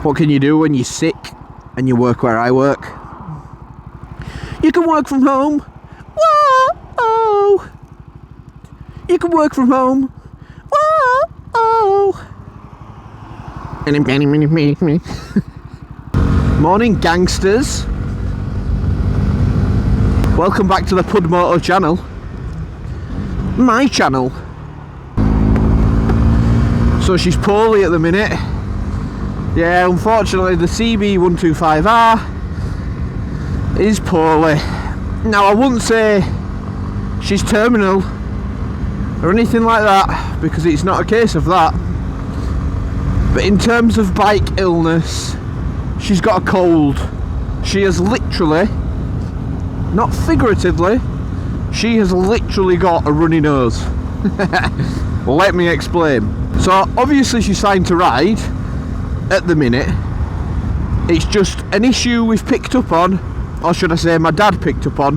What can you do when you're sick and you work where I work? You can work from home. Whoa! You can work from home. Whoa! Morning, gangsters. Welcome back to the Pud Moto channel. My channel. So she's poorly at the minute. Yeah, unfortunately the CB125R is poorly. Now I wouldn't say she's terminal or anything like that, because it's not a case of that. But in terms of bike illness, she's got a cold. She has literally, not figuratively, she has literally got a runny nose. Let me explain. So obviously she's fine to ride at the minute. It's just an issue we've picked up on, or should I say my dad picked up on,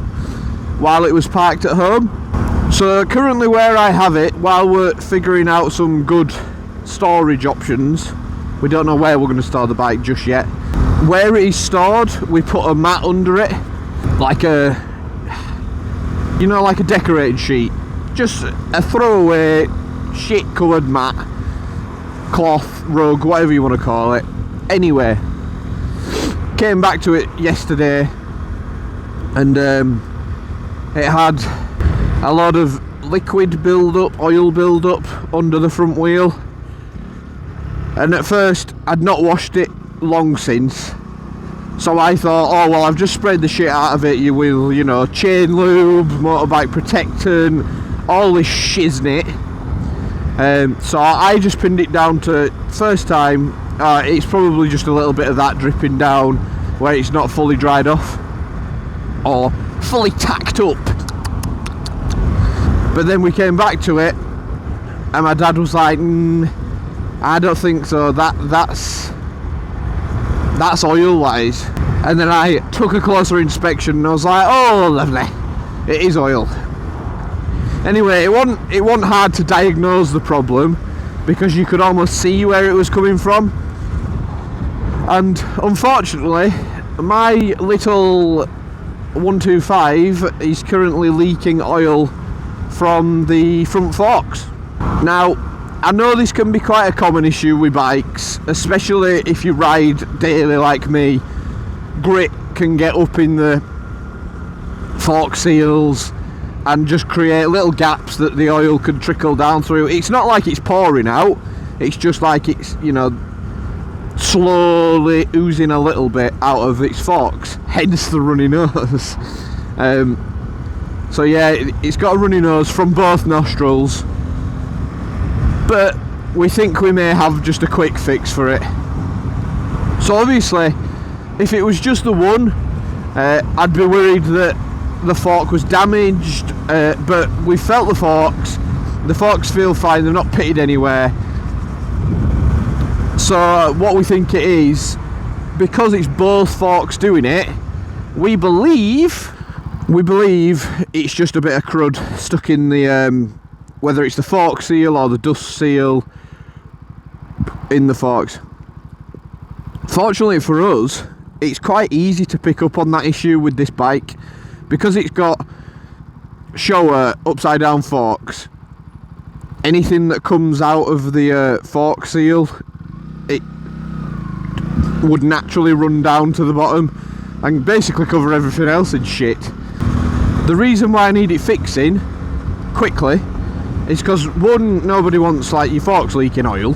while it was parked at home. So currently where I have it, while we're figuring out some good storage options, we don't know where we're going to store the bike just yet. Where it is stored, we put a mat under it, like a, you know, like a decorated sheet, just a throwaway shit coloured mat, cloth, rug, whatever you want to call it. Anyway, came back to it yesterday, and it had a lot of liquid build up, oil build up under the front wheel. And at first I'd not washed it long since, so I thought, oh well, I've just sprayed the shit out of it with, you know, chain lube, motorbike protectant, all this shiznit. So I just pinned it down to, first time, it's probably just a little bit of that dripping down where it's not fully dried off or fully tacked up. But then we came back to it and my dad was like, I don't think so, that's oil, that is. And then I took a closer inspection and I was like, oh lovely, it is oil. Anyway, it wasn't hard to diagnose the problem, because you could almost see where it was coming from. And unfortunately, my little 125 is currently leaking oil from the front forks. Now, I know this can be quite a common issue with bikes, especially if you ride daily like me. Grit can get up in the fork seals and just create little gaps that the oil could trickle down through. It's not like it's pouring out, it's just like it's, you know, slowly oozing a little bit out of its forks, hence the runny nose. So yeah, it's got a runny nose from both nostrils, but we think we may have just a quick fix for it. So obviously, if it was just the one, I'd be worried that the fork was damaged, but we felt the forks feel fine, they're not pitted anywhere. So what we think it is, because it's both forks doing it, we believe it's just a bit of crud stuck in the whether it's the fork seal or the dust seal in the forks. Fortunately for us, it's quite easy to pick up on that issue with this bike, because it's got Showa upside down forks. Anything that comes out of the fork seal, it would naturally run down to the bottom and basically cover everything else in shit. The reason why I need it fixing quickly is because, one, nobody wants like your forks leaking oil,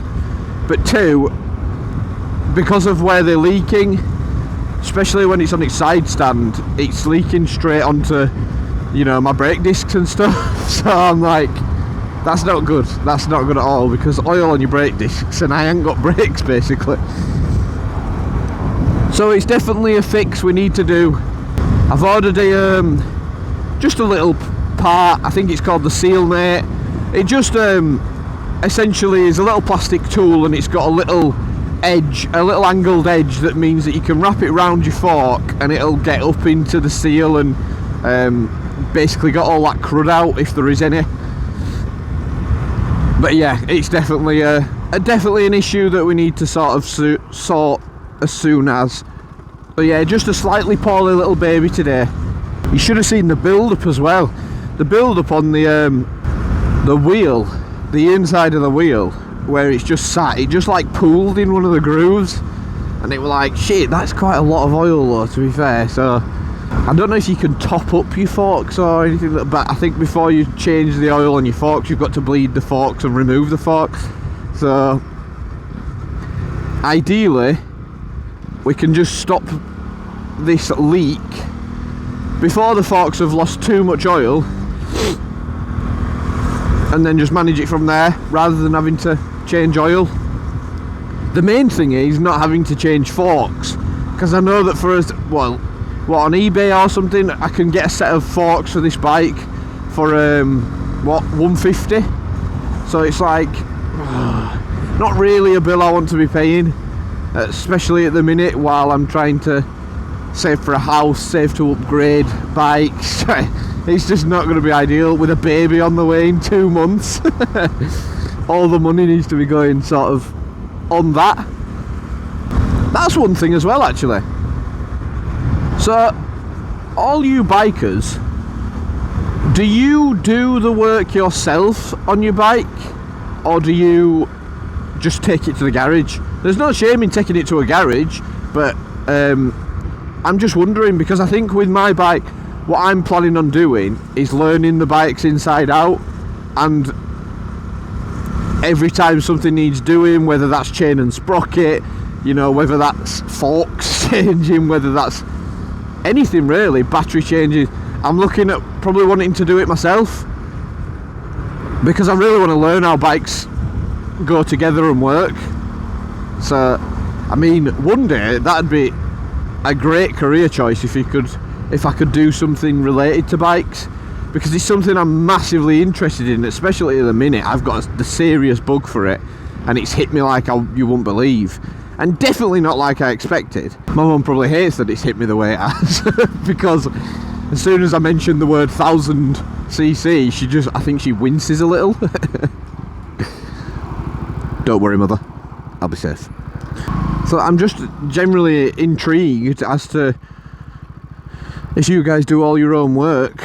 but two, because of where they're leaking, especially when it's on its side stand, it's leaking straight onto, you know, my brake discs and stuff. So I'm like, that's not good, that's not good at all, because oil on your brake discs and I ain't got brakes basically. So it's definitely a fix we need to do. I've ordered just a little part, I think it's called the seal mate. It just essentially is a little plastic tool, and it's got a little edge, a little angled edge, that means that you can wrap it around your fork and it'll get up into the seal and basically got all that crud out if there is any. But yeah, it's definitely definitely an issue that we need to sort of sort as soon as. So yeah, just a slightly poorly little baby today. You should have seen the build-up as well. The build-up on the wheel, the inside of the wheel, where it's just sat, it just like pooled in one of the grooves, and it was like, shit, that's quite a lot of oil though, to be fair. So I don't know if you can top up your forks or anything, but I think before you change the oil on your forks, you've got to bleed the forks and remove the forks. So ideally we can just stop this leak before the forks have lost too much oil, and then just manage it from there rather than having to change oil. The main thing is not having to change forks, because I know that for us, well, what, on eBay or something, I can get a set of forks for this bike for what, 150. So it's like not really a bill I want to be paying, especially at the minute while I'm trying to save for a house, save to upgrade bikes. It's just not going to be ideal with a baby on the way in 2 months. All the money needs to be going sort of on that. That's one thing as well, actually. So all you bikers, do you do the work yourself on your bike, or do you just take it to the garage? There's no shame in taking it to a garage, but I'm just wondering, because I think with my bike, what I'm planning on doing is learning the bikes inside out, and every time something needs doing, whether that's chain and sprocket, you know, whether that's forks changing, whether that's anything really, battery changes, I'm looking at probably wanting to do it myself, because I really want to learn how bikes go together and work. So I mean, one day that'd be a great career choice if I could do something related to bikes, because it's something I'm massively interested in, especially at the minute. I've got the serious bug for it, and it's hit me like you wouldn't believe, and definitely not like I expected. My mum probably hates that it's hit me the way it has because as soon as I mention the word 1000cc, I think she winces a little. Don't worry, mother, I'll be safe. So I'm just generally intrigued as to if you guys do all your own work,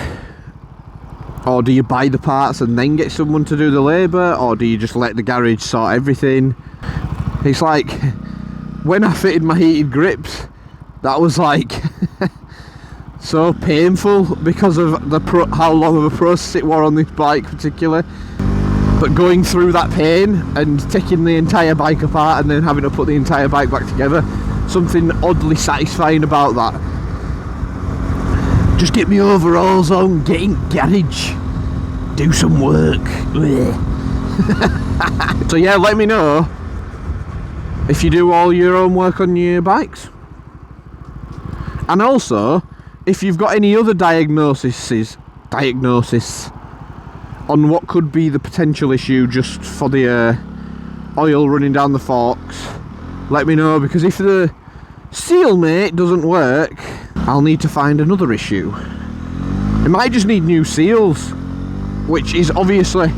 or do you buy the parts and then get someone to do the labour, or do you just let the garage sort everything? It's like when I fitted my heated grips, that was like so painful because of how long of a process it was on this bike particularly. But going through that pain and taking the entire bike apart and then having to put the entire bike back together, something oddly satisfying about that. Just get me overalls on, get in garage, do some work. So yeah, let me know if you do all your own work on your bikes, and also if you've got any other diagnosis on what could be the potential issue just for the oil running down the forks. Let me know, because if the seal mate doesn't work, I'll need to find another issue. It might just need new seals, which is obviously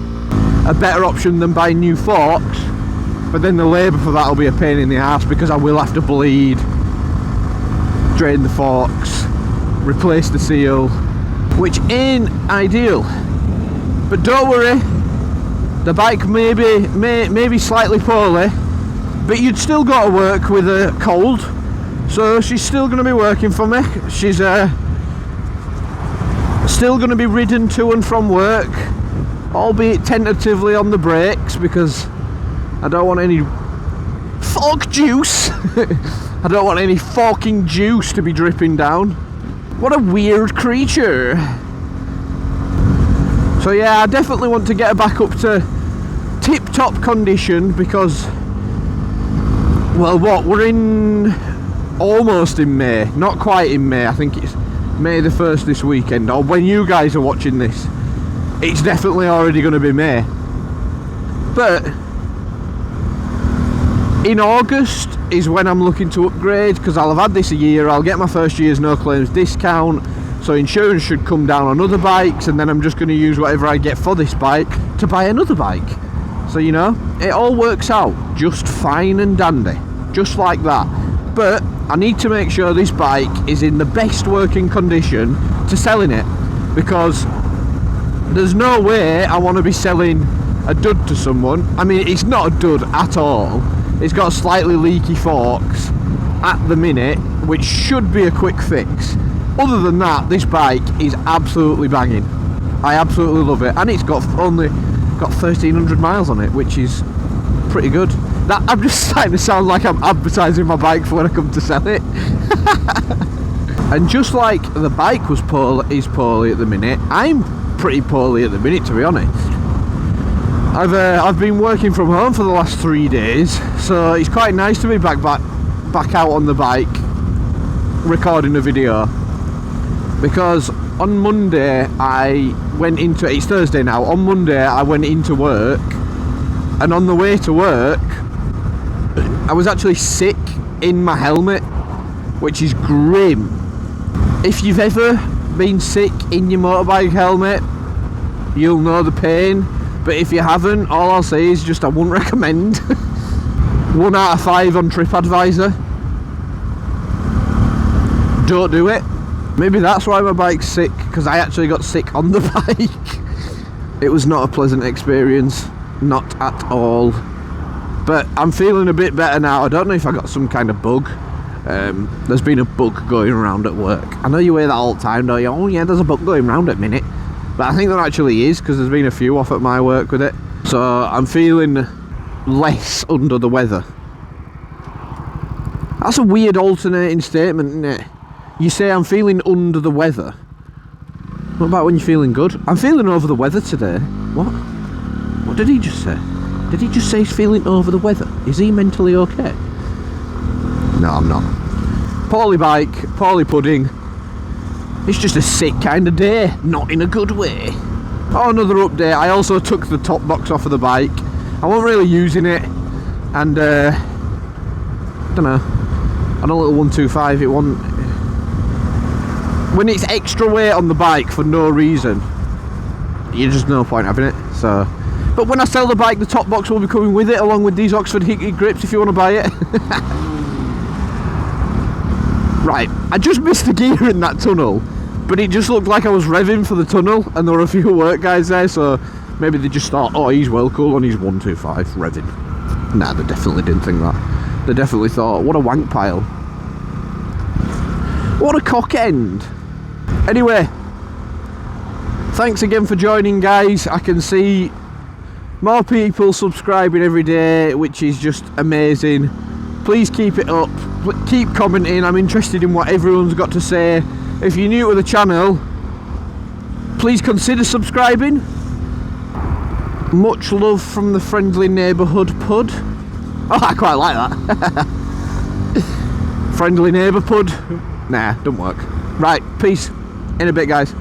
a better option than buying new forks, but then the labour for that will be a pain in the ass, because I will have to bleed, drain the forks, replace the seal, which ain't ideal. But don't worry, the bike may be slightly poorly, but you'd still got to work with a cold, so she's still going to be working for me. She's still going to be ridden to and from work, albeit tentatively on the brakes, because I don't want any fork juice. I don't want any forking juice to be dripping down. What a weird creature. So yeah, I definitely want to get her back up to tip-top condition, because, well, we're almost in May, not quite in May. I think it's May the 1st this weekend, or when you guys are watching this, it's definitely already going to be May. But in August is when I'm looking to upgrade, because I'll have had this a year, I'll get my first year's no claims discount, so insurance should come down on other bikes, and then I'm just going to use whatever I get for this bike to buy another bike. So, you know, it all works out just fine and dandy, just like that. but I need to make sure this bike is in the best working condition to selling it, because there's no way I want to be selling a dud to someone. I mean, it's not a dud at all. It's got slightly leaky forks at the minute, which should be a quick fix. Other than that, this bike is absolutely banging. I absolutely love it, and it's only got 1,300 miles on it, which is pretty good. That I'm just starting to sound like I'm advertising my bike for when I come to sell it. And just like the bike is poorly at the minute, I'm pretty poorly at the minute, to be honest. I've been working from home for the last 3 days, so it's quite nice to be back out on the bike recording a video, because on Monday it's Thursday now. On Monday I went into work, and on the way to work I was actually sick in my helmet, which is grim. If you've ever been sick in your motorbike helmet, you'll know the pain, but if you haven't, all I'll say is just I wouldn't recommend. 1 out of 5 on TripAdvisor. Don't do it. Maybe that's why my bike's sick, because I actually got sick on the bike. It was not a pleasant experience, not at all. But I'm feeling a bit better now. I don't know if I got some kind of bug. There's been a bug going around at work. I know you hear that all the time, don't you? Oh yeah, there's a bug going around at minute. But I think there actually is, because there's been a few off at my work with it. So I'm feeling less under the weather. That's a weird alternating statement, isn't it? You say I'm feeling under the weather. What about when you're feeling good? I'm feeling over the weather today. What? What did he just say? Did he just say he's feeling over the weather? Is he mentally okay? No, I'm not. Poorly bike, poorly pudding. It's just a sick kind of day, not in a good way. Oh, another update. I also took the top box off of the bike. I wasn't really using it, and don't know. On a little 125, it wasn't. When it's extra weight on the bike for no reason, you just no point having it. So, but when I sell the bike, the top box will be coming with it, along with these Oxford Hickory grips if you want to buy it. Right, I just missed a gear in that tunnel, but it just looked like I was revving for the tunnel, and there were a few work guys there, so maybe they just thought, oh, he's well cool on his 125 revving. Nah, they definitely didn't think that. They definitely thought, what a wank pile. What a cock end. Anyway, thanks again for joining, guys. I can see more people subscribing every day, which is just amazing. Please keep it up, keep commenting. I'm interested in what everyone's got to say. If you're new to the channel, please consider subscribing. Much love from the friendly neighbourhood Pud. Oh, I quite like that. Friendly neighbour Pud. Nah, don't work. Right, peace. In a bit, guys.